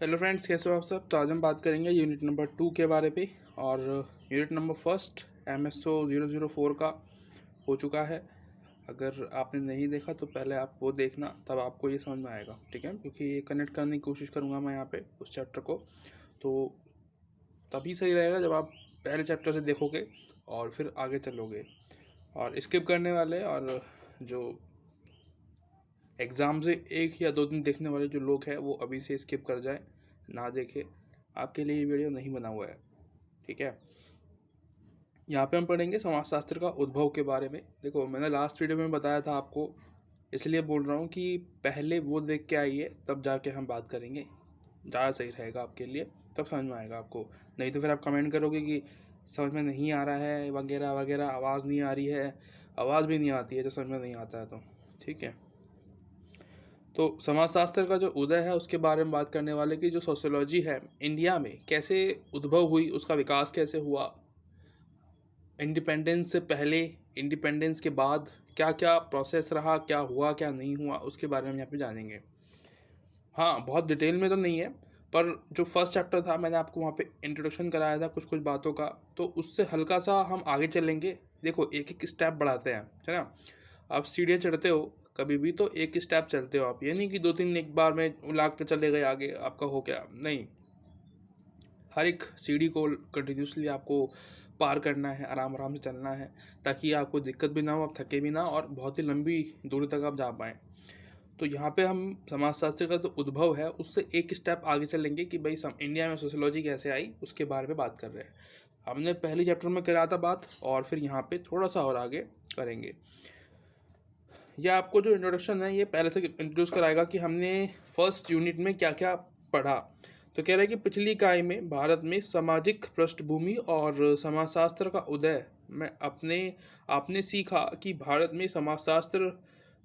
Hello friends, कैसे हो आप सब। तो आज हम बात करेंगे यूनिट नंबर 2 के बारे पे। और यूनिट नंबर फर्स्ट MSO 004 का हो चुका है। अगर आपने नहीं देखा तो पहले आप वो देखना, तब आपको ये समझ में आएगा, ठीक है। क्योंकि ये कनेक्ट करने की कोशिश करूँगा मैं यहाँ पे उस चैप्टर को। तो तभी सही रहेगा जब आप पहले चैप्टर से देखोगे और फिर आगे चलोगे। और स्किप करने वाले और जो एग्ज़ाम से 1 या 2 दिन देखने वाले जो लोग हैं वो अभी से स्किप कर जाएं, ना देखें। आपके लिए ये वीडियो नहीं बना हुआ है, ठीक है। यहाँ पे हम पढ़ेंगे समाजशास्त्र का उद्भव के बारे में। देखो, मैंने लास्ट वीडियो में बताया था आपको, इसलिए बोल रहा हूँ कि पहले वो देख के आइए, तब जाके हम बात करेंगे। ज़्यादा सही रहेगा आपके लिए, तब समझ में आएगा आपको। नहीं तो फिर आप कमेंट करोगे कि समझ में नहीं आ रहा है वगैरह वगैरह, आवाज़ नहीं आ रही है। आवाज़ भी नहीं आती है जब समझ में नहीं आता है तो, ठीक है। तो समाजशास्त्र का जो उदय है उसके बारे में बात करने वाले की जो सोशियोलॉजी है इंडिया में कैसे उद्भव हुई, उसका विकास कैसे हुआ, इंडिपेंडेंस से पहले, इंडिपेंडेंस के बाद क्या क्या प्रोसेस रहा, क्या हुआ क्या नहीं हुआ, उसके बारे में हम यहाँ पे जानेंगे। हाँ, बहुत डिटेल में तो नहीं है, पर जो फर्स्ट चैप्टर था मैंने आपको वहाँ पे इंट्रोडक्शन कराया था कुछ कुछ बातों का, तो उससे हल्का सा हम आगे चलेंगे। देखो, एक एक स्टेप बढ़ाते हैं, है ना। आप सीढ़ियाँ चढ़ते हो कभी भी तो एक स्टेप चलते हो आप, ये नहीं कि 2-3 एक बार में उलाग के चले गए आगे, आपका हो गया नहीं। हर एक सीढ़ी को कंटिन्यूसली आपको पार करना है, आराम आराम से चलना है, ताकि आपको दिक्कत भी ना हो, आप थके भी ना, और बहुत ही लंबी दूरी तक आप जा पाएँ। तो यहाँ पे हम समाजशास्त्र का जो उद्भव है उससे एक स्टेप आगे चलेंगे कि भाई इंडिया में सोशियोलॉजी कैसे आई, उसके बारे में बात कर रहे हैं। हमने पहले चैप्टर में करा था बात, और फिर यहाँ पे थोड़ा सा और आगे करेंगे। यह आपको जो इंट्रोडक्शन है ये पहले से इंट्रोड्यूस कराएगा कि हमने फर्स्ट यूनिट में क्या क्या पढ़ा। तो कह रहा है कि पिछली इकाई में भारत में सामाजिक पृष्ठभूमि और समाजशास्त्र का उदय में अपने आपने सीखा कि भारत में समाजशास्त्र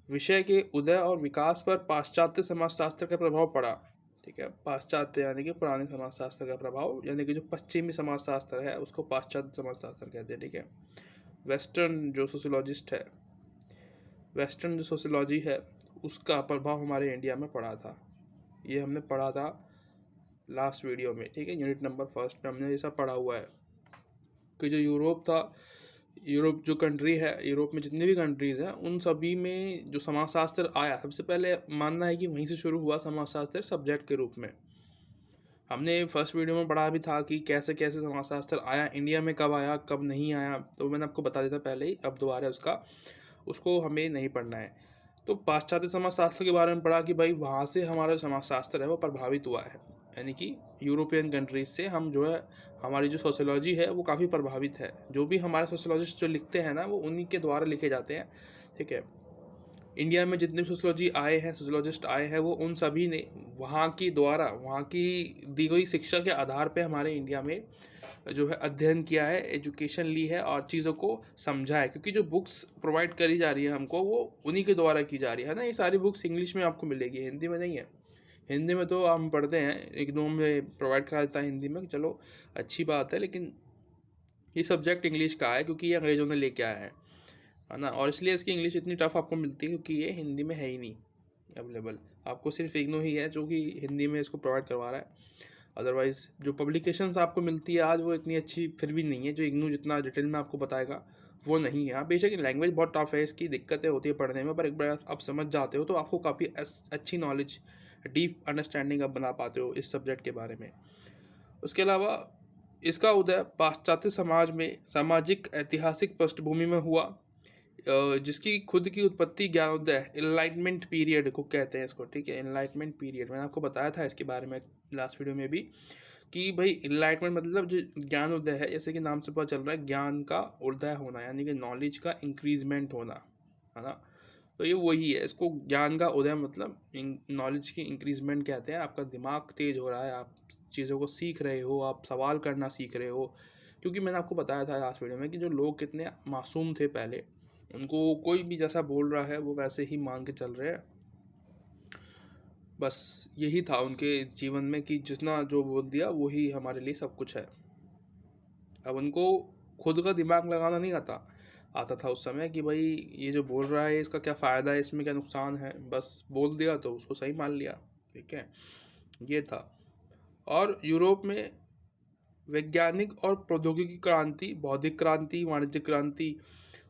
विषय के उदय और विकास पर पाश्चात्य समाजशास्त्र का प्रभाव पड़ा। ठीक है, पाश्चात्य यानी कि पुराने समाजशास्त्र का प्रभाव, यानी कि जो पश्चिमी समाजशास्त्र है उसको पाश्चात्य समाजशास्त्र कहते हैं, ठीक है। वेस्टर्न जो सोशियोलॉजिस्ट है, वेस्टर्न जो सोशियोलॉजी है उसका प्रभाव हमारे इंडिया में पड़ा था। ये हमने पढ़ा था लास्ट वीडियो में, ठीक है। यूनिट नंबर फर्स्ट में हमने ये सब पढ़ा हुआ है कि जो यूरोप था, यूरोप जो कंट्री है, यूरोप में जितनी भी कंट्रीज़ हैं उन सभी में जो समाजशास्त्र आया, सबसे पहले मानना है कि वहीं से शुरू हुआ समाजशास्त्र सब्जेक्ट के रूप में। हमने फर्स्ट वीडियो में पढ़ा भी था कि कैसे कैसे समाजशास्त्र आया इंडिया में, कब आया कब नहीं आया, तो मैंने आपको बता दिया था पहले ही, अब दोबारा उसको हमें नहीं पढ़ना है। तो पाश्चात्य समाजशास्त्र के बारे में पढ़ा कि भाई वहाँ से हमारा समाजशास्त्र है वो प्रभावित हुआ है, यानी कि यूरोपियन कंट्रीज से हम जो है, हमारी जो सोशियोलॉजी है वो काफ़ी प्रभावित है। जो भी हमारे सोशियोलॉजिस्ट जो लिखते हैं ना, वो उन्हीं के द्वारा लिखे जाते हैं, ठीक है। इंडिया में जितने सोशियोलॉजी आए हैं, सोशियोलॉजिस्ट आए हैं, वो उन सभी ने वहाँ की द्वारा, वहाँ की दी गई शिक्षा के आधार पे हमारे इंडिया में जो है अध्ययन किया है, एजुकेशन ली है और चीज़ों को समझा है। क्योंकि जो बुक्स प्रोवाइड करी जा रही है हमको, वो उन्हीं के द्वारा की जा रही है ना। ये सारी बुक्स इंग्लिश में आपको मिलेगी, हिंदी में नहीं है। हिंदी में तो हम पढ़ते हैं, एक दो में प्रोवाइड करा देता है हिंदी में, चलो अच्छी बात है, लेकिन ये सब्जेक्ट इंग्लिश का है क्योंकि ये अंग्रेज़ों ने लेके आया है ना। और इसलिए इसकी इंग्लिश इतनी टफ आपको मिलती है क्योंकि ये हिंदी में है ही नहीं अवेलेबल। आपको सिर्फ इग्नू ही है जो कि हिंदी में इसको प्रोवाइड करवा रहा है। अदरवाइज़ जो पब्लिकेशंस आपको मिलती है आज, वो इतनी अच्छी फिर भी नहीं है जो इग्नू जितना डिटेल में आपको बताएगा, वो नहीं है। हाँ, बेशक लैंग्वेज बहुत टफ है, इसकी दिक्कतें होती है पढ़ने में, पर एक बार आप समझ जाते हो तो आपको काफ़ी अच्छी नॉलेज, डीप अंडरस्टैंडिंग आप बना पाते हो इस सब्जेक्ट के बारे में। उसके अलावा इसका उदय पाश्चात्य समाज में सामाजिक ऐतिहासिक पृष्ठभूमि में हुआ, जिसकी खुद की उत्पत्ति ज्ञानोदय, इनलाइटमेंट पीरियड को कहते हैं इसको, ठीक है। इनलाइटमेंट पीरियड मैंने आपको बताया था इसके बारे में लास्ट वीडियो में भी, कि भाई इनलाइटमेंट मतलब जो ज्ञानोदय है, जैसे कि नाम से पता चल रहा है, ज्ञान का उदय होना, यानी कि नॉलेज का इंक्रीजमेंट होना, है ना। तो ये वही है, इसको ज्ञान का उदय मतलब नॉलेज की इंक्रीजमेंट कहते हैं। आपका दिमाग तेज हो रहा है, आप चीज़ों को सीख रहे हो, आप सवाल करना सीख रहे हो। क्योंकि मैंने आपको बताया था लास्ट वीडियो में कि जो लोग कितने मासूम थे पहले, उनको कोई भी जैसा बोल रहा है वो वैसे ही मान के चल रहे हैं। बस यही था उनके जीवन में कि जितना जो बोल दिया वही हमारे लिए सब कुछ है। अब उनको खुद का दिमाग लगाना नहीं आता आता था उस समय कि भाई ये जो बोल रहा है इसका क्या फ़ायदा है, इसमें क्या नुकसान है, बस बोल दिया तो उसको सही मान लिया, ठीक है। ये था। और यूरोप में वैज्ञानिक और प्रौद्योगिकी क्रांति, बौद्धिक क्रांति, वाणिज्यिक क्रांति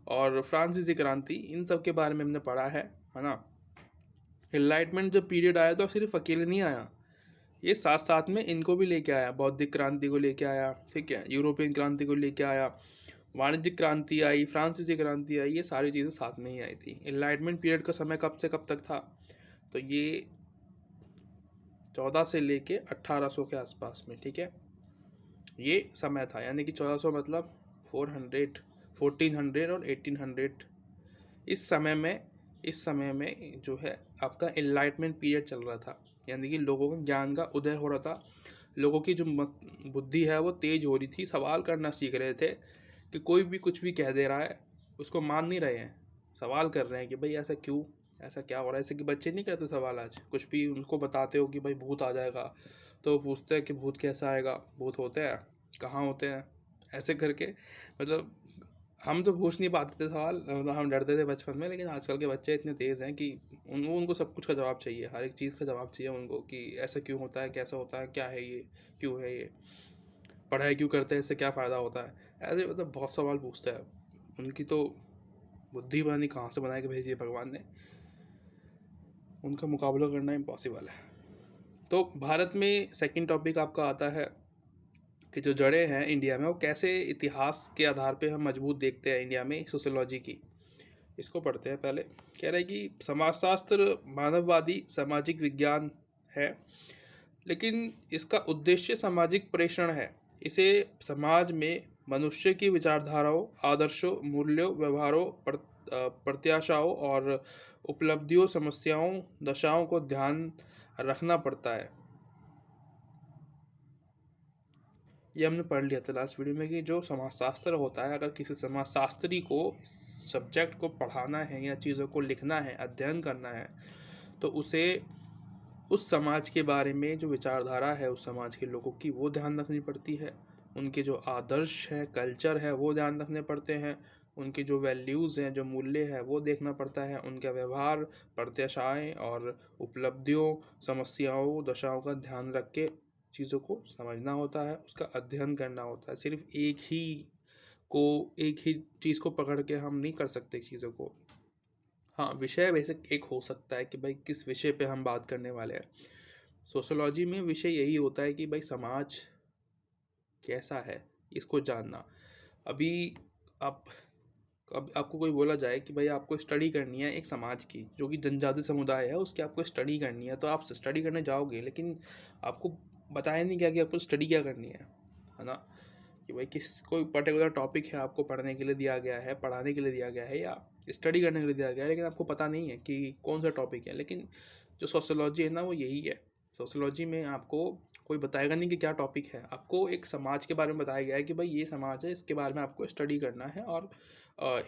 और फ्रांसीसी क्रांति, इन सब के बारे में हमने पढ़ा है ना। एनलाइटमेंट जब पीरियड आया तो सिर्फ अकेले नहीं आया, ये साथ साथ में इनको भी लेके आया, बौद्धिक क्रांति को लेके आया, ठीक है, यूरोपियन क्रांति को लेके आया, वाणिज्यिक क्रांति आई, फ्रांसीसी क्रांति आई, ये सारी चीज़ें साथ में ही आई थी। एनलाइटमेंट पीरियड का समय कब से कब तक था, तो ये 14 से लेके 1800 के आसपास में, ठीक है, ये समय था। यानी कि 1400 मतलब 1400 और 1800, इस समय में जो है आपका एनलाइटमेंट पीरियड चल रहा था। यानी कि लोगों का ज्ञान का उदय हो रहा था, लोगों की जो बुद्धि है वो तेज हो रही थी, सवाल करना सीख रहे थे कि कोई भी कुछ भी कह दे रहा है उसको मान नहीं रहे हैं, सवाल कर रहे हैं कि भाई ऐसा क्यों, ऐसा क्या हो रहा है। ऐसे कि बच्चे नहीं करते सवाल, आज कुछ भी उनको बताते हो कि भाई भूत आ जाएगा तो पूछते हैं कि भूत कैसा आएगा, भूत होते हैं, कहाँ होते हैं, ऐसे करके। मतलब हम तो पूछ नहीं पाते थे सवाल, मतलब हम डरते थे बचपन में, लेकिन आजकल के बच्चे इतने तेज़ हैं कि उनको सब कुछ का जवाब चाहिए, हर एक चीज़ का जवाब चाहिए उनको कि ऐसा क्यों होता है, कैसा होता है, क्या है ये, क्यों है ये, पढ़ाई क्यों करते हैं, इससे क्या फ़ायदा होता है, ऐसे मतलब बहुत सवाल पूछते हैं। उनकी तो बुद्धि पता नहीं कहाँ से बना के भेजी है भगवान ने, उनका मुकाबला करना इम्पॉसिबल है। तो भारत में सेकंड टॉपिक आपका आता है कि जो जड़ें हैं इंडिया में, वो कैसे इतिहास के आधार पे हम मजबूत देखते हैं इंडिया में, सोशियोलॉजी की। इसको पढ़ते हैं पहले। कह रहे हैं कि समाजशास्त्र मानववादी सामाजिक विज्ञान है, लेकिन इसका उद्देश्य सामाजिक प्रेषण है। इसे समाज में मनुष्य की विचारधाराओं, आदर्शों, मूल्यों, व्यवहारों, प्रत्याशाओं और उपलब्धियों, समस्याओं, दशाओं को ध्यान रखना पड़ता है। ये हमने पढ़ लिया था लास्ट वीडियो में कि जो समाजशास्त्र होता है, अगर किसी समाजशास्त्री को सब्जेक्ट को पढ़ाना है या चीज़ों को लिखना है, अध्ययन करना है, तो उसे उस समाज के बारे में जो विचारधारा है उस समाज के लोगों की, वो ध्यान रखनी पड़ती है। उनके जो आदर्श है, कल्चर है, वो ध्यान रखने पड़ते हैं। उनके जो वैल्यूज़ हैं, जो मूल्य हैं, वो देखना पड़ता है। उनका व्यवहार, प्रत्याशाएँ और उपलब्धियों, समस्याओं, दशाओं का ध्यान रख के चीज़ों को समझना होता है, उसका अध्ययन करना होता है। सिर्फ एक ही चीज़ को पकड़ के हम नहीं कर सकते चीज़ों को। हाँ, विषय बेसिक एक हो सकता है कि भाई किस विषय पे हम बात करने वाले हैं। सोशियोलॉजी में विषय यही होता है कि भाई समाज कैसा है, इसको जानना। अभी आप अब आपको कोई बोला जाए कि भाई आपको स्टडी करनी है एक समाज की, जो कि जनजाति समुदाय है, उसकी आपको स्टडी करनी है, तो आप स्टडी करने जाओगे, लेकिन आपको बताया नहीं गया कि आपको स्टडी क्या करनी है ना। कि भाई कोई पर्टिकुलर टॉपिक है, आपको पढ़ने के लिए दिया गया है, पढ़ाने के लिए दिया गया है, या स्टडी करने के लिए दिया गया है, लेकिन आपको पता नहीं है कि कौन सा टॉपिक है। लेकिन जो सोशियोलॉजी है ना, वो यही है। सोशियोलॉजी में आपको कोई बताएगा नहीं कि क्या टॉपिक है, आपको एक समाज के बारे में बताया गया है कि भाई ये समाज है, इसके बारे में आपको स्टडी करना है और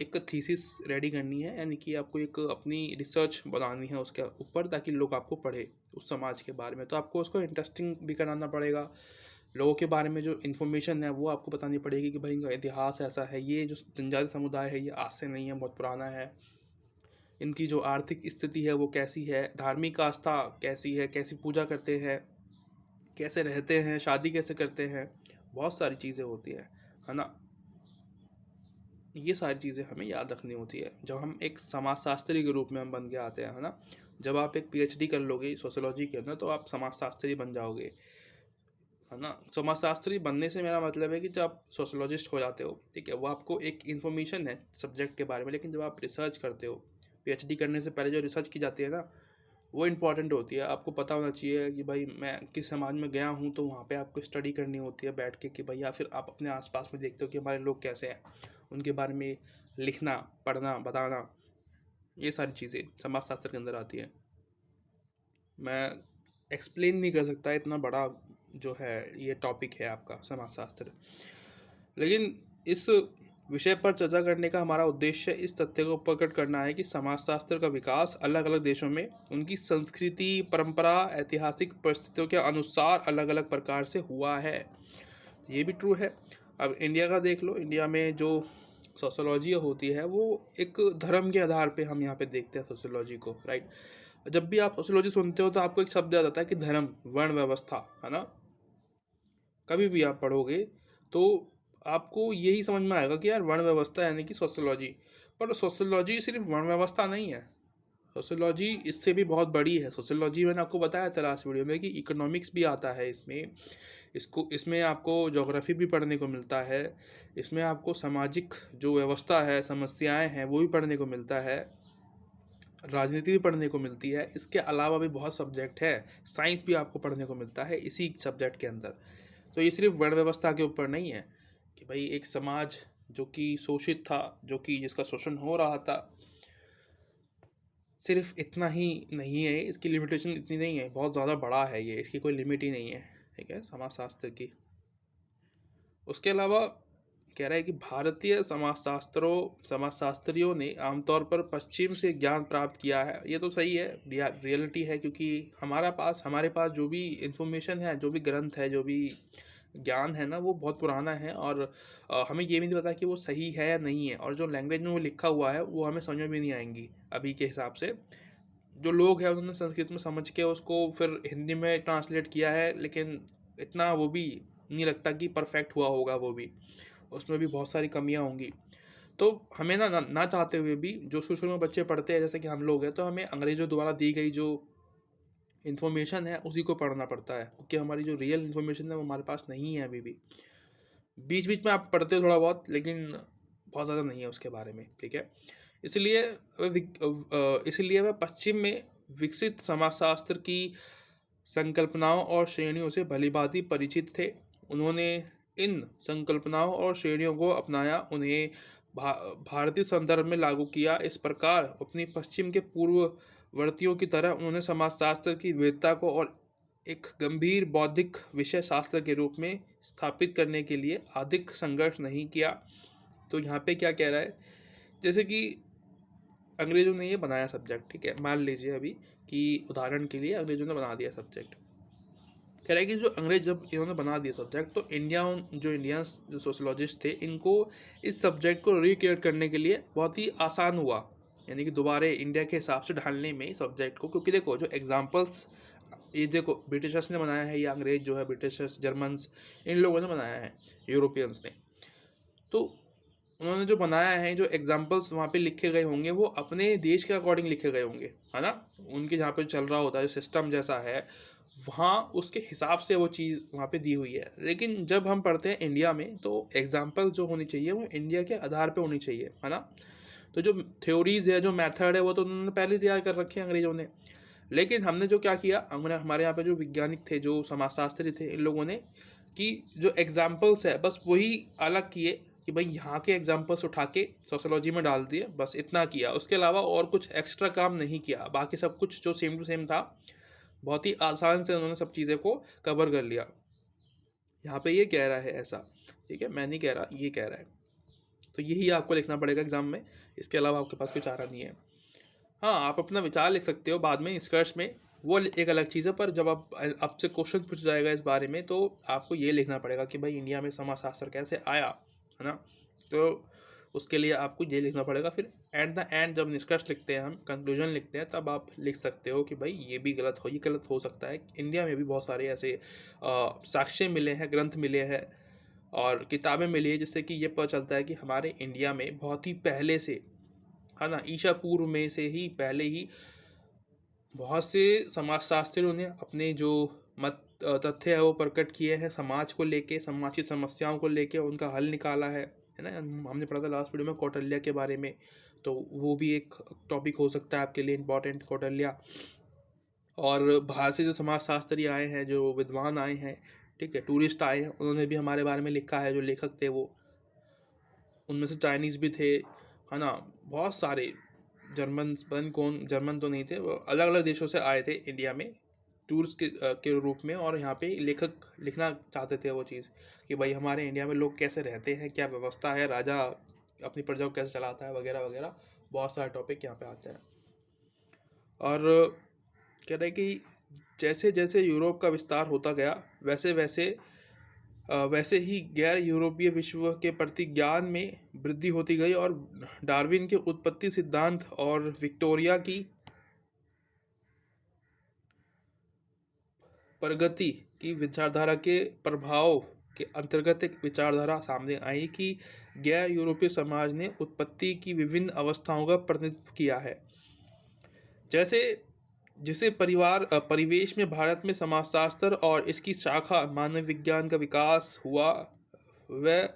एक थीसिस रेडी करनी है, यानी कि आपको एक अपनी रिसर्च बनानी है उसके ऊपर, ताकि लोग आपको पढ़े उस समाज के बारे में। तो आपको उसको इंटरेस्टिंग भी कराना पड़ेगा, लोगों के बारे में जो इन्फॉर्मेशन है वो आपको बतानी पड़ेगी कि भाई इनका इतिहास ऐसा है, ये जो जनजाति समुदाय है ये आज से नहीं है, बहुत पुराना है, इनकी जो आर्थिक स्थिति है वो कैसी है, धार्मिक आस्था कैसी है, कैसी पूजा करते हैं, कैसे रहते हैं, शादी कैसे करते हैं, बहुत सारी चीज़ें होती है ना। ये सारी चीज़ें हमें याद रखनी होती है जब हम एक समाजशास्त्री के रूप में हम बन के आते हैं, है ना। जब आप एक पीएचडी कर लोगे सोशियोलॉजी के अंदर, तो आप समाजशास्त्री बन जाओगे, है ना। समाजशास्त्री बनने से मेरा मतलब है कि जब आप सोशियोलॉजिस्ट हो जाते हो, ठीक है, वो आपको एक इन्फॉर्मेशन है सब्जेक्ट के बारे में, लेकिन जब आप रिसर्च करते हो, पीएचडी करने से पहले जो रिसर्च की जाती है ना, वो इम्पॉर्टेंट होती है। आपको पता होना चाहिए कि भाई मैं किस समाज में गया हूँ, तो वहाँ पे आपको स्टडी करनी होती है बैठ के कि भाई, या फिर आप अपने आसपास में देखते हो कि हमारे लोग कैसे हैं, उनके बारे में लिखना, पढ़ना, बताना, ये सारी चीज़ें समाजशास्त्र के अंदर आती है। मैं एक्सप्लेन नहीं कर सकता, इतना बड़ा जो है ये टॉपिक है आपका समाजशास्त्र। लेकिन इस विषय पर चर्चा करने का हमारा उद्देश्य इस तथ्य को प्रकट करना है कि समाजशास्त्र का विकास अलग अलग देशों में उनकी संस्कृति, परंपरा, ऐतिहासिक परिस्थितियों के अनुसार अलग अलग प्रकार से हुआ है। ये भी ट्रू है। अब इंडिया का देख लो, इंडिया में जो सोशियोलॉजी होती है वो एक धर्म के आधार पे हम यहाँ पे देखते हैं सोशियोलॉजी को, राइट। जब भी आप सोशियोलॉजी सुनते हो तो आपको एक शब्द याद आता है कि धर्म, वर्ण व्यवस्था, है ना। कभी भी आप पढ़ोगे तो आपको यही समझ में आएगा कि यार वर्ण व्यवस्था यानी कि सोशियोलॉजी। पर सोशियोलॉजी सिर्फ वर्ण व्यवस्था नहीं है, सोशियोलॉजी इससे भी बहुत बड़ी है। सोशियोलॉजी मैंने आपको बताया था लास्ट वीडियो में कि इकोनॉमिक्स भी आता है इसमें, इसमें आपको ज्योग्राफी भी पढ़ने को मिलता है, इसमें आपको सामाजिक जो व्यवस्था है, समस्याएं हैं, वो भी पढ़ने को मिलता है, राजनीति भी पढ़ने को मिलती है। इसके अलावा भी बहुत सब्जेक्ट है, साइंस भी आपको पढ़ने को मिलता है इसी सब्जेक्ट के अंदर। तो ये सिर्फ वर्ण व्यवस्था के ऊपर नहीं है कि भाई एक समाज जो कि शोषित था, जो कि जिसका शोषण हो रहा था, सिर्फ इतना ही नहीं है, इसकी लिमिटेशन इतनी नहीं है, बहुत ज़्यादा बड़ा है ये, इसकी कोई लिमिट ही नहीं है, ठीक है, समाजशास्त्र की। उसके अलावा कह रहा है कि भारतीय समाजशास्त्रियों ने आमतौर पर पश्चिम से ज्ञान प्राप्त किया है। ये तो सही है, रियलिटी है, क्योंकि हमारे पास जो भी इंफॉर्मेशन है, जो भी ग्रंथ है, जो भी ज्ञान है ना, वो बहुत पुराना है, और हमें ये भी नहीं पता कि वो सही है या नहीं है, और जो लैंग्वेज में वो लिखा हुआ है वो हमें समझ में भी नहीं आएंगी अभी के हिसाब से। जो लोग हैं उन्होंने संस्कृत में समझ के उसको फिर हिंदी में ट्रांसलेट किया है, लेकिन इतना वो भी नहीं लगता कि परफेक्ट हुआ होगा, वो भी उसमें भी बहुत सारी कमियां होंगी। तो हमें ना चाहते हुए भी जो शुरू में बच्चे पढ़ते हैं, जैसे कि हम लोग हैं, तो हमें अंग्रेज़ों द्वारा दी गई जो इन्फॉर्मेशन है उसी को पढ़ना पड़ता है, क्योंकि हमारी जो रियल इन्फॉर्मेशन है वो हमारे पास नहीं है अभी भी। बीच बीच में आप पढ़ते हो थोड़ा बहुत, लेकिन बहुत ज़्यादा नहीं है उसके बारे में, ठीक है। इसलिए वह पश्चिम में विकसित समाजशास्त्र की संकल्पनाओं और श्रेणियों से भलीभांति परिचित थे। उन्होंने इन संकल्पनाओं और श्रेणियों को अपनाया, उन्हें भारतीय संदर्भ में लागू किया। इस प्रकार अपनी पश्चिम के पूर्ववर्तियों की तरह उन्होंने समाजशास्त्र की विविधता को और एक गंभीर बौद्धिक विषय शास्त्र के रूप में स्थापित करने के लिए अधिक संघर्ष नहीं किया। तो यहाँ पे क्या कह रहा है, जैसे कि अंग्रेज़ों ने ये बनाया सब्जेक्ट, ठीक है, मान लीजिए अभी कि उदाहरण के लिए अंग्रेज़ों ने बना दिया सब्जेक्ट। कह रहा है कि जो अंग्रेज जब इन्होंने बना दिया सब्जेक्ट, तो इंडियंस जो सोशोलॉजिस्ट थे, इनको इस सब्जेक्ट को रिक्रिएट करने के लिए बहुत ही आसान हुआ, यानी कि दोबारा इंडिया के हिसाब से ढालने में सब्जेक्ट को। क्योंकि देखो जो एग्जाम्पल्स, ये देखो ब्रिटिशर्स ने बनाया है, या अंग्रेज जो है, ब्रिटिशर्स, जर्मन्स, इन लोगों ने बनाया है, यूरोपियंस ने। तो उन्होंने जो बनाया है, जो एग्जाम्पल्स वहाँ पे लिखे गए होंगे, वो अपने देश के अकॉर्डिंग लिखे गए होंगे, है ना। उनके जहाँ पे चल रहा होता है, जो सिस्टम जैसा है वहाँ, उसके हिसाब से वो चीज़ वहाँ पे दी हुई है। लेकिन जब हम पढ़ते हैं इंडिया में, तो एग्जाम्पल जो होनी चाहिए वो इंडिया के आधार पे होनी चाहिए, है ना। तो जो थ्योरीज है, जो मेथड है, वो तो उन्होंने पहले तैयार कर रखे हैं अंग्रेजों ने। लेकिन हमने जो क्या किया, हमारे यहाँ पे जो वैज्ञानिक थे, जो समाजशास्त्री थे, इन लोगों ने कि जो एग्जाम्पल्स है बस वही अलग किए, कि भाई यहाँ के एग्जाम्पल्स उठा के सोशोलॉजी में डाल दिए, बस इतना किया। उसके अलावा और कुछ एक्स्ट्रा काम नहीं किया, बाकी सब कुछ जो सेम टू सेम था, बहुत ही आसान से उन्होंने सब चीज़ें को कवर कर लिया। यहाँ पे ये कह रहा है ऐसा, ठीक है, मैं नहीं कह रहा, ये कह रहा है। तो यही आपको लिखना पड़ेगा एग्जाम में, इसके अलावा आपके पास कोई चारा नहीं है। हाँ, आप अपना विचार लिख सकते हो बाद में निष्कर्ष में, वो एक अलग चीज़ है। पर जब आपसे क्वेश्चन पूछ जाएगा इस बारे में, तो आपको ये लिखना पड़ेगा कि भाई इंडिया में समाजशास्त्र कैसे आया, है ना। तो उसके लिए आपको ये लिखना पड़ेगा। फिर एट द एंड जब निष्कर्ष लिखते हैं, हम कंक्लूजन लिखते हैं, तब आप लिख सकते हो कि भाई ये भी गलत हो, ये गलत हो सकता है। इंडिया में भी बहुत सारे ऐसे साक्ष्य मिले हैं, ग्रंथ मिले हैं और किताबें मिली है, जिससे कि ये पता चलता है कि हमारे इंडिया में बहुत ही पहले से, है ना, ईसा पूर्व में से ही पहले ही बहुत से समाजशास्त्रियों ने अपने जो तथ्य है वो प्रकट किए हैं, समाज को लेके, समाज की समस्याओं को लेके उनका हल निकाला है ना। हमने पढ़ा था लास्ट वीडियो में कौटिल्य के बारे में, तो वो भी एक टॉपिक हो सकता है आपके लिए इम्पोर्टेंट, कौटिल्य। और बाहर से जो समाजशास्त्री आए हैं, जो विद्वान आए हैं, ठीक है, टूरिस्ट आए हैं, उन्होंने भी हमारे बारे में लिखा है। जो लेखक थे वो, उनमें से चाइनीज़ भी थे, है ना, बहुत सारे जर्मन, पता नहीं कौन, जर्मन तो नहीं थे, वो अलग अलग देशों से आए थे इंडिया में टूर्स के रूप में, और यहाँ पे लेखक लिखना चाहते थे वो चीज़ कि भाई हमारे इंडिया में लोग कैसे रहते हैं, क्या व्यवस्था है, राजा अपनी प्रजा को कैसे चलाता है, वगैरह वगैरह, बहुत सारे टॉपिक यहाँ पे आते हैं। और कह रहे हैं कि जैसे जैसे यूरोप का विस्तार होता गया, वैसे ही गैर यूरोपीय विश्व के प्रति ज्ञान में वृद्धि होती गई, और डार्विन के उत्पत्ति सिद्धांत और विक्टोरिया की प्रगति की विचारधारा के प्रभाव के अंतर्गत एक विचारधारा सामने आई कि गैर यूरोपीय समाज ने उत्पत्ति की विभिन्न अवस्थाओं का प्रतिनिधित्व किया है। जैसे जिसे परिवेश में भारत में समाजशास्त्र और इसकी शाखा मानव विज्ञान का विकास हुआ, वह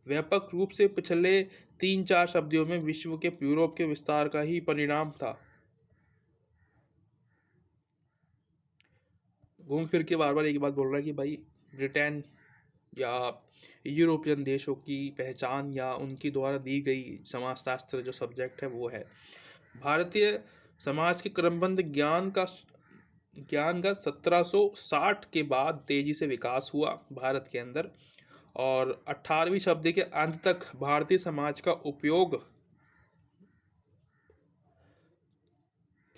व्यापक रूप से पिछले 3-4 शताब्दियों में विश्व के यूरोप के विस्तार का ही परिणाम था। घूम फिर के बार बार एक बात बोल रहा है कि भाई ब्रिटेन या यूरोपियन देशों की पहचान या उनकी द्वारा दी गई समाजशास्त्र जो सब्जेक्ट है वो है। भारतीय समाज के क्रमबद्ध ज्ञान का 1760 के बाद तेजी से विकास हुआ भारत के अंदर, और 18वीं शताब्दी के अंत तक भारतीय समाज का उपयोग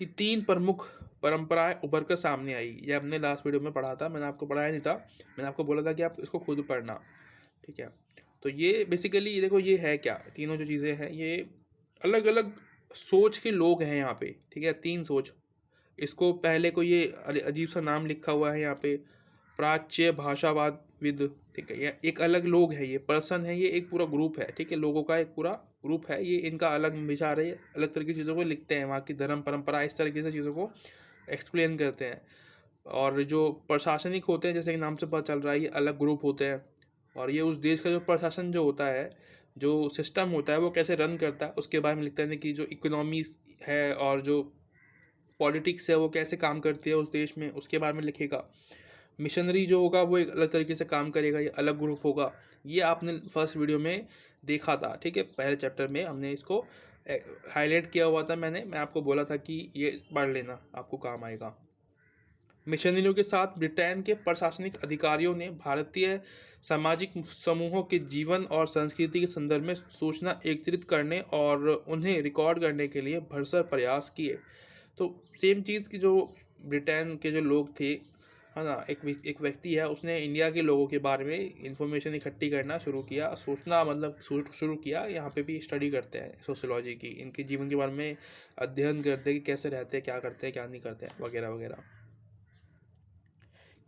की 3 प्रमुख परंपराएं उभर कर सामने आई। ये हमने लास्ट वीडियो में पढ़ा था, मैंने आपको पढ़ाया नहीं था, मैंने आपको बोला था कि आप इसको खुद पढ़ना, ठीक है। तो ये बेसिकली ये देखो, ये है क्या, तीनों जो चीज़ें हैं ये अलग अलग सोच के लोग हैं यहाँ पे, ठीक है। 3 सोच, इसको पहले को ये अजीब सा नाम लिखा हुआ है यहाँ पे, प्राच्य भाषावादविद, ठीक है। ये एक अलग लोग है, ये पर्सन है, ये एक पूरा ग्रुप है, ठीक है, लोगों का एक पूरा ग्रुप है, ये इनका अलग विचार है, अलग तरह की चीज़ों को लिखते हैं, वहाँ की धर्म परंपरा इस तरीके से चीज़ों को एक्सप्लेन करते हैं। और जो प्रशासनिक होते हैं, जैसे कि नाम से पता चल रहा है, ये अलग ग्रुप होते हैं, और ये उस देश का जो प्रशासन जो होता है, जो सिस्टम होता है वो कैसे रन करता है उसके बारे में लिखते हैं, कि जो इकोनॉमी है और जो पॉलिटिक्स है वो कैसे काम करती है उस देश में, उसके बारे में लिखेगा। मिशनरी जो होगा वो एक अलग तरीके से काम करेगा, ये अलग ग्रुप होगा। ये आपने फर्स्ट वीडियो में देखा था, ठीक है, पहले चैप्टर में हमने इसको हाईलाइट किया हुआ था, मैं आपको बोला था कि ये पढ़ लेना, आपको काम आएगा। मिशनरियों के साथ ब्रिटेन के प्रशासनिक अधिकारियों ने भारतीय सामाजिक समूहों के जीवन और संस्कृति के संदर्भ में सूचना एकत्रित करने और उन्हें रिकॉर्ड करने के लिए भरसक प्रयास किए। तो सेम चीज़ की जो ब्रिटेन के जो लोग थे, है ना, एक व्यक्ति है, उसने इंडिया के लोगों के बारे में इंफॉर्मेशन इकट्ठी करना शुरू किया, सोचना मतलब शुरू किया। यहाँ पे भी स्टडी करते हैं सोशियोलॉजी की, इनके जीवन के बारे में अध्ययन करते हैं कि कैसे रहते हैं, क्या करते हैं, क्या नहीं करते हैं, वगैरह वगैरह।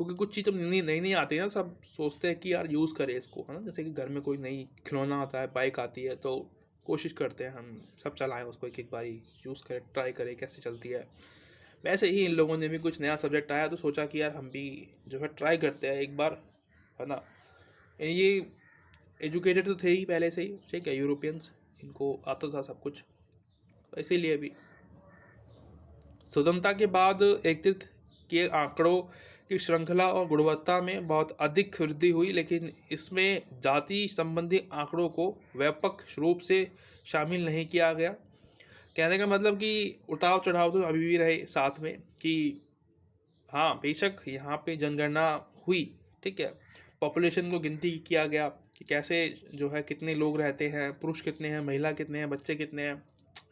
क्योंकि कुछ चीज़ जब नई आती है ना, सब सोचते हैं कि यार यूज़ करें इसको, है ना। जैसे कि घर में कोई नई खिलौना आता है, बाइक आती है, तो कोशिश करते हैं हम सब चलाएं उसको, एक बारी यूज़ करें, ट्राई करें कैसे चलती है। वैसे ही इन लोगों ने भी कुछ नया सब्जेक्ट आया तो सोचा कि यार हम भी जो है ट्राई करते हैं एक बार, है ना। ये एजुकेटेड तो थे ही पहले से ही, ठीक है, यूरोपियंस, इनको आता था सब कुछ, तो इसीलिए भी स्वतंत्रता के बाद एकत्रित किए आंकड़ों की श्रृंखला और गुणवत्ता में बहुत अधिक वृद्धि हुई, लेकिन इसमें जाति संबंधी आंकड़ों को व्यापक रूप से शामिल नहीं किया गया। कहने का मतलब कि उतार चढ़ाव तो अभी भी रहे साथ में, कि हाँ बेशक यहाँ पे जनगणना हुई, ठीक है, पॉपुलेशन को गिनती किया गया कि कैसे जो है कितने लोग रहते हैं, पुरुष कितने हैं, महिला कितने हैं, बच्चे कितने हैं,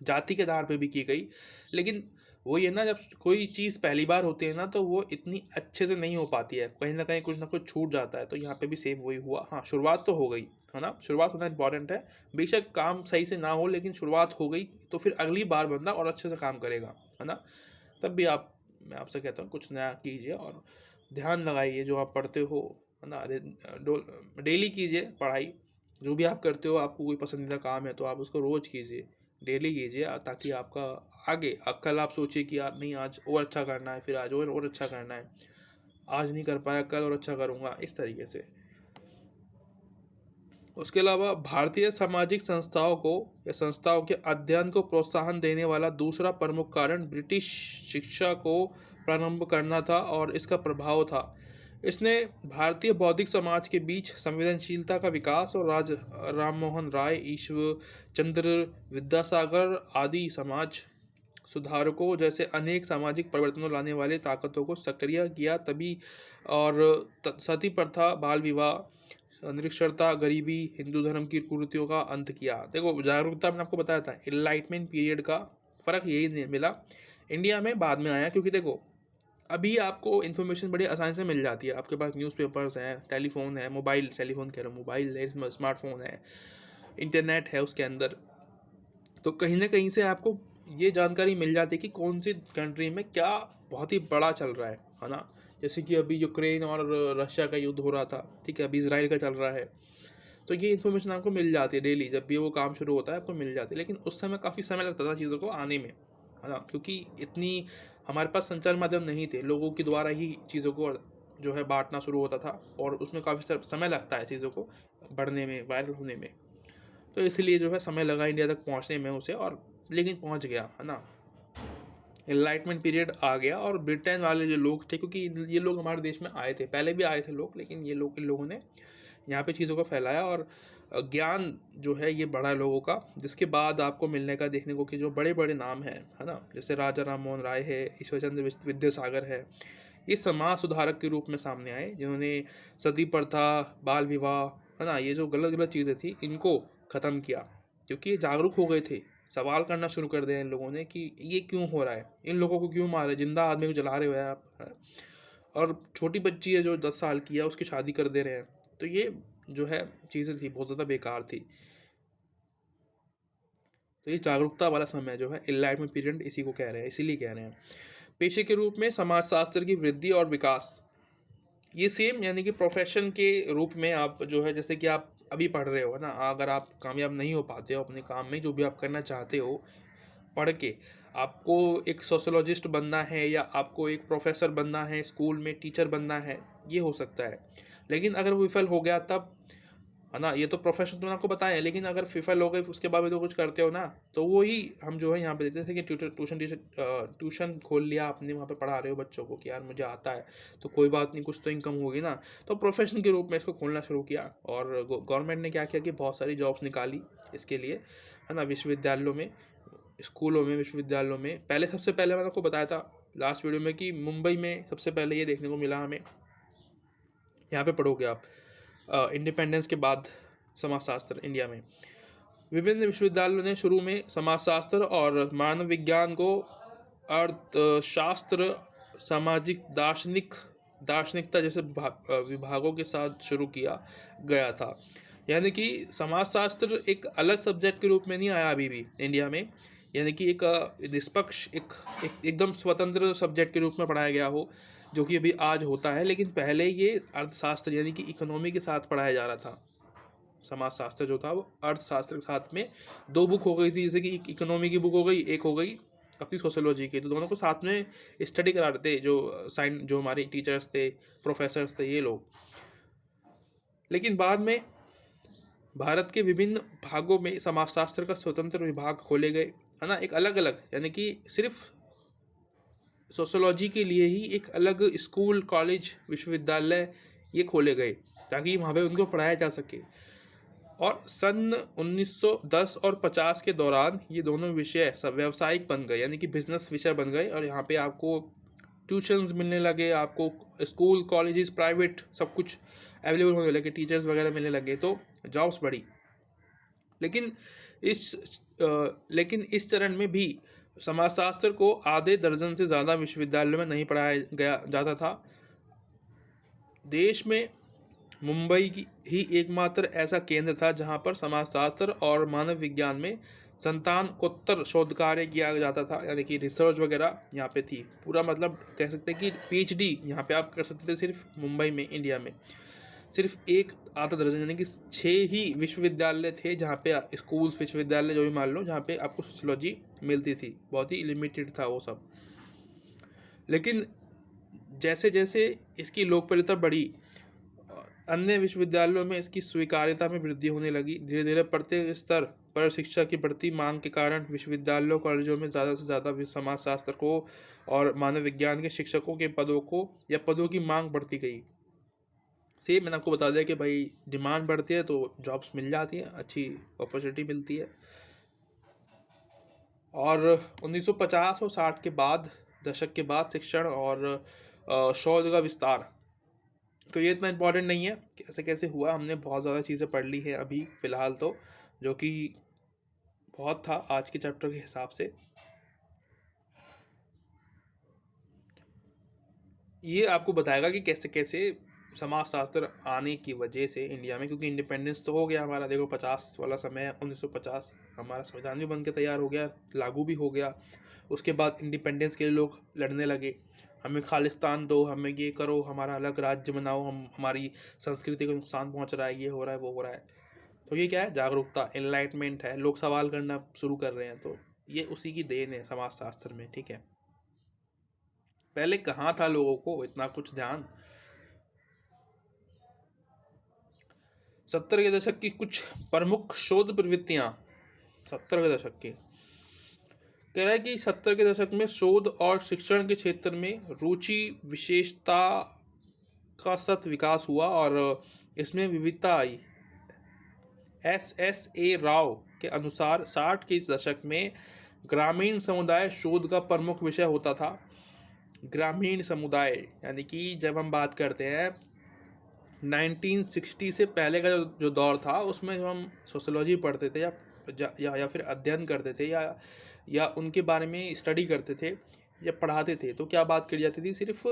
जाति के आधार पे भी की गई। लेकिन वही है ना, जब कोई चीज़ पहली बार होती है ना तो वो इतनी अच्छे से नहीं हो पाती है, कहीं ना कहीं कुछ ना कुछ छूट जाता है। तो यहाँ पे भी सेम वही हुआ। हाँ, शुरुआत तो हो गई, है ना, शुरुआत होना इंपॉर्टेंट है। बेशक काम सही से ना हो, लेकिन शुरुआत हो गई तो फिर अगली बार बंदा और अच्छे से काम करेगा, है ना। तब भी मैं आपसे कहता हूँ कुछ नया कीजिए और ध्यान लगाइए जो आप पढ़ते हो, है ना। डेली कीजिए पढ़ाई, जो भी आप करते हो, आपको कोई पसंदीदा काम है तो आप उसको रोज़ कीजिए, डेली कीजिए, ताकि आपका आगे कल आप सोचिए कि यार नहीं आज और अच्छा करना है, फिर आज और अच्छा करना है, आज नहीं कर पाया कल और अच्छा करूँगा, इस तरीके से। उसके अलावा भारतीय सामाजिक संस्थाओं को या संस्थाओं के अध्ययन को प्रोत्साहन देने वाला दूसरा प्रमुख कारण ब्रिटिश शिक्षा को प्रारंभ करना था और इसका प्रभाव था। इसने भारतीय बौद्धिक समाज के बीच संवेदनशीलता का विकास और राम मोहन राय, ईश्वर चंद्र विद्यासागर आदि समाज सुधारकों जैसे अनेक सामाजिक परिवर्तनों लाने वाले ताकतों को सक्रिय किया। तभी और सती प्रथा, बाल विवाह, निरक्षरता, गरीबी, हिंदू धर्म की कुरीतियों का अंत किया। देखो, जागरूकता मैंने आपको बताया था, इनलाइटमेंट पीरियड का फ़र्क यही मिला, इंडिया में बाद में आया। क्योंकि देखो अभी आपको इन्फॉर्मेशन बड़ी आसानी से मिल जाती है, आपके पास न्यूज़पेपर्स हैं, टेलीफोन है, टेलीफोन कह रहा हूँ, मोबाइल है, स्मार्टफोन है, इंटरनेट है उसके अंदर। तो कहीं ना कहीं से आपको ये जानकारी मिल जाती है कि कौन सी कंट्री में क्या बहुत ही बड़ा चल रहा है ना। जैसे कि अभी यूक्रेन और रशिया का युद्ध हो रहा था, ठीक है, अभी इसराइल का चल रहा है, तो ये इन्फॉर्मेशन आपको मिल जाती है डेली, जब भी वो काम शुरू होता है आपको मिल जाती है। लेकिन उस समय काफ़ी समय लगता था चीज़ों को आने में, है ना, क्योंकि इतनी हमारे पास संचार माध्यम नहीं थे, लोगों के द्वारा ही चीज़ों को जो है बांटना शुरू होता था, और उसमें काफ़ी समय लगता है चीज़ों को बढ़ने में, वायरल होने में। तो इसलिए जो है समय लगा इंडिया तक पहुंचने में उसे, और लेकिन पहुंच गया, है ना। एनलाइटमेंट पीरियड आ गया, और ब्रिटेन वाले जो लोग थे, क्योंकि ये लोग हमारे देश में आए थे, पहले भी आए थे लोग, लेकिन इन लोगों ने यहाँ पे चीज़ों को फैलाया, और ज्ञान जो है ये बढ़ा लोगों का, जिसके बाद आपको मिलने का देखने को कि जो बड़े बड़े नाम हैं, है ना, जैसे राजा राम मोहन राय है, ईश्वर चंद्र विद्यासागर है, ये समाज सुधारक के रूप में सामने आए, जिन्होंने सती प्रथा, बाल विवाह, है ना, ये जो गलत गलत चीज़ें थी इनको ख़त्म किया, क्योंकि ये जागरूक हो गए थे, सवाल करना शुरू कर दिया इन लोगों ने कि ये क्यों हो रहा है, इन लोगों को क्यों मार रहे, जिंदा आदमी को जला रहे हो आप, और छोटी बच्ची है जो 10 साल की है उसकी शादी कर दे रहे हैं। तो ये जो है चीज़ें थी बहुत ज़्यादा बेकार थी। तो ये जागरूकता वाला समय जो है एनलाइटमेंट पीरियड इसी को कह रहे हैं, इसीलिए कह रहे हैं। पेशे के रूप में समाजशास्त्र की वृद्धि और विकास, ये सेम यानी कि प्रोफेशन के रूप में आप जो है, जैसे कि आप अभी पढ़ रहे हो, है ना, अगर आप कामयाब नहीं हो पाते हो अपने काम में, जो भी आप करना चाहते हो पढ़ के, आपको एक सोशोलॉजिस्ट बनना है या आपको एक प्रोफेसर बनना है, स्कूल में टीचर बनना है, ये हो सकता है। लेकिन अगर वो विफल हो गया तब, है ना, ये तो प्रोफेशन तुमने आपको बताया, लेकिन अगर विफल हो गए उसके बाद भी तो कुछ करते हो ना, तो वो ही हम जो है यहाँ पे देखते हैं, जैसे कि ट्यूशन खोल लिया आपने, वहाँ पे पढ़ा रहे हो बच्चों को कि यार मुझे आता है, तो कोई बात नहीं, कुछ तो इनकम होगी ना, तो प्रोफेशन के रूप में इसको खोलना शुरू किया। और गवर्नमेंट ने क्या किया कि बहुत सारी जॉब्स निकाली इसके लिए, है ना, विश्वविद्यालयों में, स्कूलों में, विश्वविद्यालयों में। पहले सबसे पहले मैंने आपको बताया था लास्ट वीडियो में कि मुंबई में सबसे पहले ये देखने को मिला हमें, यहाँ पे पढ़ोगे आप, इंडिपेंडेंस के बाद समाजशास्त्र इंडिया में। विभिन्न विश्वविद्यालयों ने शुरू में समाजशास्त्र और मानव विज्ञान को अर्थशास्त्र, सामाजिक दार्शनिकता जैसे विभागों के साथ शुरू किया गया था। यानी कि समाजशास्त्र एक अलग सब्जेक्ट के रूप में नहीं आया अभी भी इंडिया में, यानी कि एक निष्पक्ष, एकदम स्वतंत्र सब्जेक्ट के रूप में पढ़ाया गया हो, जो कि अभी आज होता है। लेकिन पहले ये अर्थशास्त्र यानी कि इकोनॉमी के साथ पढ़ाया जा रहा था। समाजशास्त्र जो था वो अर्थशास्त्र के साथ में 2 बुक हो गई थी, जैसे कि इकोनॉमी की बुक हो गई, एक हो गई अपनी सोशोलॉजी की, तो दोनों को साथ में स्टडी करा रहे थे जो हमारे टीचर्स थे, प्रोफेसर्स थे, ये लोग। लेकिन बाद में भारत के विभिन्न भागों में समाजशास्त्र का स्वतंत्र विभाग खोले गए, है ना, एक अलग अलग, यानी कि सिर्फ सोशोलॉजी के लिए ही एक अलग स्कूल, कॉलेज, विश्वविद्यालय ये खोले गए, ताकि वहाँ पे उनको पढ़ाया जा सके। और सन 1910 और 50 के दौरान ये दोनों विषय सब व्यावसायिक बन गए, यानी कि बिजनेस विषय बन गए, और यहाँ पे आपको ट्यूशन्स मिलने लगे, आपको स्कूल, कॉलेजेस, प्राइवेट सब कुछ अवेलेबल होने लगे, टीचर्स वगैरह मिलने लगे, तो जॉब्स बढ़ी। लेकिन इस चरण में भी समाजशास्त्र को आधे दर्जन से ज़्यादा विश्वविद्यालयों में नहीं पढ़ाया गया जाता था। देश में मुंबई की ही एकमात्र ऐसा केंद्र था जहां पर समाजशास्त्र और मानव विज्ञान में संतानकोत्तर शोध कार्य किया जाता था, यानी कि रिसर्च वगैरह यहाँ पे थी। पूरा मतलब कह सकते हैं कि पीएचडी यहाँ पे आप कर सकते थे सिर्फ मुंबई में, इंडिया में। सिर्फ एक आधा दर्जन यानी कि 6 ही विश्वविद्यालय थे जहाँ पे, स्कूल्स, विश्वविद्यालय जो भी मान लो, जहाँ पे आपको सोशियोलॉजी मिलती थी। बहुत ही लिमिटेड था वो सब। लेकिन जैसे जैसे इसकी लोकप्रियता बढ़ी, अन्य विश्वविद्यालयों में इसकी स्वीकार्यता में वृद्धि होने लगी। धीरे धीरे प्रत्येक स्तर पर शिक्षा की बढ़ती मांग के कारण विश्वविद्यालयों, कॉलेजों में ज़्यादा से ज़्यादा समाजशास्त्र को और मानव विज्ञान के शिक्षकों के पदों को या पदों की मांग बढ़ती गई। सेम मैंने आपको बता दिया कि भाई डिमांड बढ़ती है तो जॉब्स मिल जाती हैं, अच्छी अपॉर्चुनिटी मिलती है। और 1950 और 60 के बाद, दशक के बाद शिक्षण और शोध का विस्तार, तो ये इतना इम्पोर्टेंट नहीं है कैसे कैसे हुआ, हमने बहुत ज़्यादा चीज़ें पढ़ ली हैं अभी फ़िलहाल तो, जो कि बहुत था आज के चैप्टर के हिसाब से। ये आपको बताएगा कि कैसे कैसे समाजशास्त्र आने की वजह से इंडिया में, क्योंकि इंडिपेंडेंस तो हो गया हमारा, देखो 50 वाला समय है, 1950 हमारा संविधान भी बन के तैयार हो गया, लागू भी हो गया। उसके बाद इंडिपेंडेंस के लिए लोग लड़ने लगे, हमें खालिस्तान दो, हमें ये करो, हमारा अलग राज्य बनाओ, हम हमारी संस्कृति को नुकसान पहुंच रहा है, ये हो रहा है, वो हो रहा है। तो ये क्या है? जागरूकता, एनलाइटमेंट है, लोग सवाल करना शुरू कर रहे हैं। तो ये उसी की देन है समाजशास्त्र में, ठीक है। पहले कहाँ था लोगों को इतना कुछ ध्यान। 70 के दशक की कुछ प्रमुख शोध प्रवृत्तियां, 70 के दशक की कह रहा है कि 70 के दशक में शोध और शिक्षण के क्षेत्र में रुचि विशेषता का सत विकास हुआ और इसमें विविधता आई। SSA राव के अनुसार 60 के दशक में ग्रामीण समुदाय शोध का प्रमुख विषय होता था। ग्रामीण समुदाय यानी कि जब हम बात करते हैं 1960 से पहले का जो दौर था, उसमें जो हम सोशोलॉजी पढ़ते थे या फिर अध्ययन करते थे या उनके बारे में स्टडी करते थे या पढ़ाते थे, तो क्या बात करी जाती थी? सिर्फ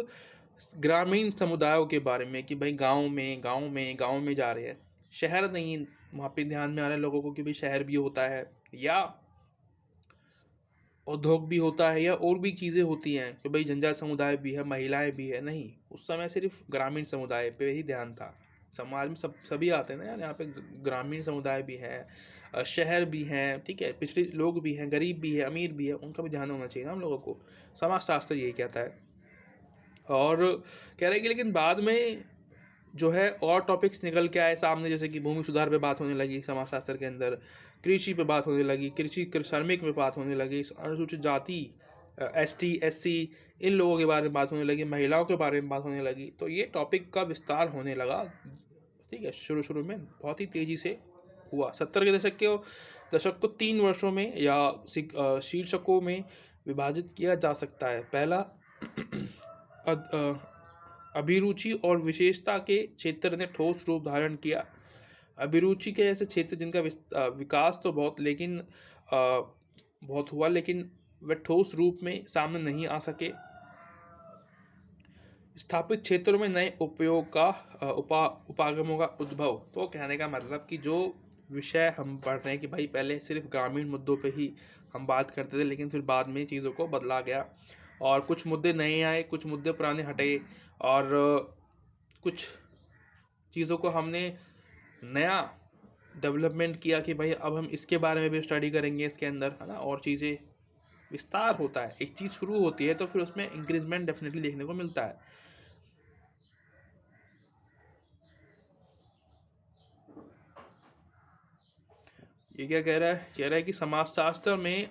ग्रामीण समुदायों के बारे में कि भाई गांव में जा रहे हैं, शहर नहीं वहाँ पे ध्यान में आ रहा है लोगों को कि भाई शहर भी होता है या उद्योग भी होता है या और भी चीज़ें होती हैं कि भाई जनजाति समुदाय भी है, महिलाएं भी है। नहीं, उस समय सिर्फ ग्रामीण समुदाय पे ही ध्यान था। समाज में सभी आते हैं ना यार, यहाँ पे ग्रामीण समुदाय भी है, शहर भी हैं, ठीक है, पिछड़े लोग भी हैं, गरीब भी है, अमीर भी है, उनका भी ध्यान होना चाहिए ना हम लोगों को। समाजशास्त्र यही कहता है। और कह रहे हैं कि लेकिन बाद में जो है और टॉपिक्स निकल के आए सामने, जैसे कि भूमि सुधार पे बात होने लगी समाजशास्त्र के अंदर, कृषि पे बात होने लगी, कृषि श्रमिक में बात होने लगी, अनुसूचित जाति ST SC इन लोगों के बारे में बात होने लगी, महिलाओं के बारे में बात होने लगी। तो ये टॉपिक का विस्तार होने लगा, ठीक है। शुरू में बहुत ही तेज़ी से हुआ। 70 के दशक को 3 वर्षों में या शीर्षकों में विभाजित किया जा सकता है। पहला अभिरुचि और विशेषता के क्षेत्र ने ठोस रूप धारण किया। अभिरुचि के ऐसे क्षेत्र जिनका विकास तो बहुत हुआ, लेकिन वह ठोस रूप में सामने नहीं आ सके। स्थापित क्षेत्रों में नए उपयोग का उपागमों का उद्भव। तो कहने का मतलब कि जो विषय हम पढ़ रहे हैं कि भाई पहले सिर्फ ग्रामीण मुद्दों पे ही हम बात करते थे, लेकिन फिर बाद में चीज़ों को बदला गया और कुछ मुद्दे नए आए, कुछ मुद्दे पुराने हटे और कुछ चीज़ों को हमने नया डेवलपमेंट किया कि भाई अब हम इसके बारे में भी स्टडी करेंगे इसके अंदर, है ना। और चीज़ें विस्तार होता है, एक चीज़ शुरू होती है तो फिर उसमें इंक्रीजमेंट डेफिनेटली देखने को मिलता है। ये क्या कह रहा है कि समाजशास्त्र में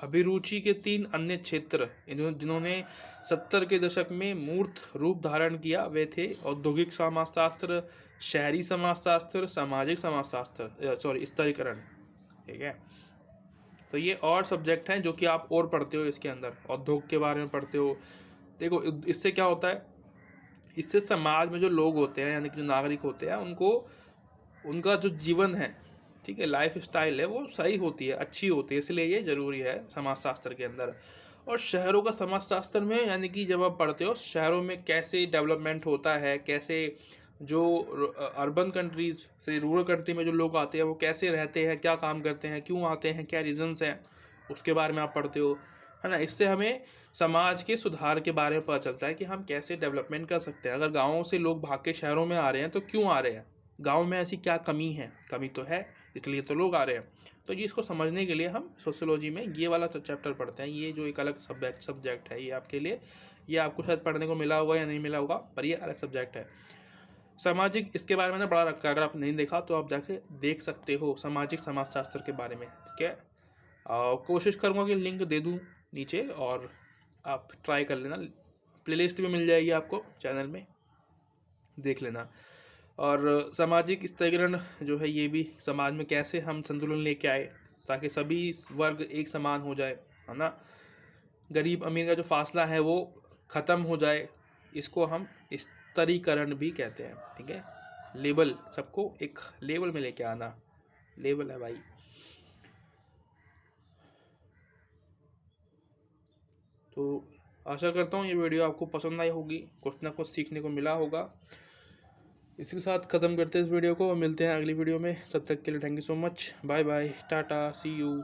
अभिरुचि के 3 अन्य क्षेत्र जिन्होंने 70 के दशक में मूर्त रूप धारण किया, वे थे औद्योगिक समाजशास्त्र, शहरी समाजशास्त्र, सामाजिक समाजशास्त्र, स्तरीकरण, ठीक है। तो ये और सब्जेक्ट हैं जो कि आप और पढ़ते हो इसके अंदर, उद्योग के बारे में पढ़ते हो। देखो इससे क्या होता है, इससे समाज में जो लोग होते हैं यानी कि जो नागरिक होते हैं उनका जो जीवन है, ठीक है, लाइफ स्टाइल है, वो सही होती है, अच्छी होती है, इसलिए ये ज़रूरी है समाजशास्त्र के अंदर। और शहरों का समाजशास्त्र में यानी कि जब आप पढ़ते हो शहरों में कैसे डेवलपमेंट होता है, कैसे जो अर्बन कंट्रीज से रूरल कंट्री में जो लोग आते हैं वो कैसे रहते हैं, क्या काम करते हैं, क्यों आते हैं, क्या रीजंस हैं, उसके बारे में आप पढ़ते हो, है ना। इससे हमें समाज के सुधार के बारे में पता चलता है कि हम कैसे डेवलपमेंट कर सकते हैं। अगर गाँवों से लोग भाग के शहरों में आ रहे हैं तो क्यों आ रहे हैं, गाँव में ऐसी क्या कमी है, कमी तो है, इसलिए तो लोग आ रहे हैं। तो ये इसको समझने के लिए हम सोशियोलॉजी में ये वाला चैप्टर पढ़ते हैं। ये जो एक अलग सब्जेक्ट है ये आपके लिए, ये आपको शायद पढ़ने को मिला होगा या नहीं मिला होगा, पर ये अलग सब्जेक्ट है। सामाजिक, इसके बारे में ना बड़ा रखा है, अगर आप नहीं देखा तो आप जाके देख सकते हो सामाजिक समाजशास्त्र के बारे में, ठीक है। कोशिश करूँगा कि लिंक दे दूँ नीचे और आप ट्राई कर लेना, प्लेलिस्ट भी मिल जाएगी आपको चैनल में, देख लेना। और सामाजिक स्तरीकरण जो है ये भी समाज में कैसे हम संतुलन लेके आए ताकि सभी वर्ग एक समान हो जाए, है ना। गरीब अमीर का जो फासला है वो ख़त्म हो जाए, इसको हम स्तरीकरण भी कहते हैं, ठीक है। लेवल, सबको एक लेवल में लेके आना, लेवल है भाई। तो आशा करता हूँ ये वीडियो आपको पसंद आई होगी, कुछ ना कुछ सीखने को मिला होगा। इसी के साथ ख़त्म करते हैं इस वीडियो को, मिलते हैं अगली वीडियो में। तब तक के लिए thank you so much, bye bye, tata, see you.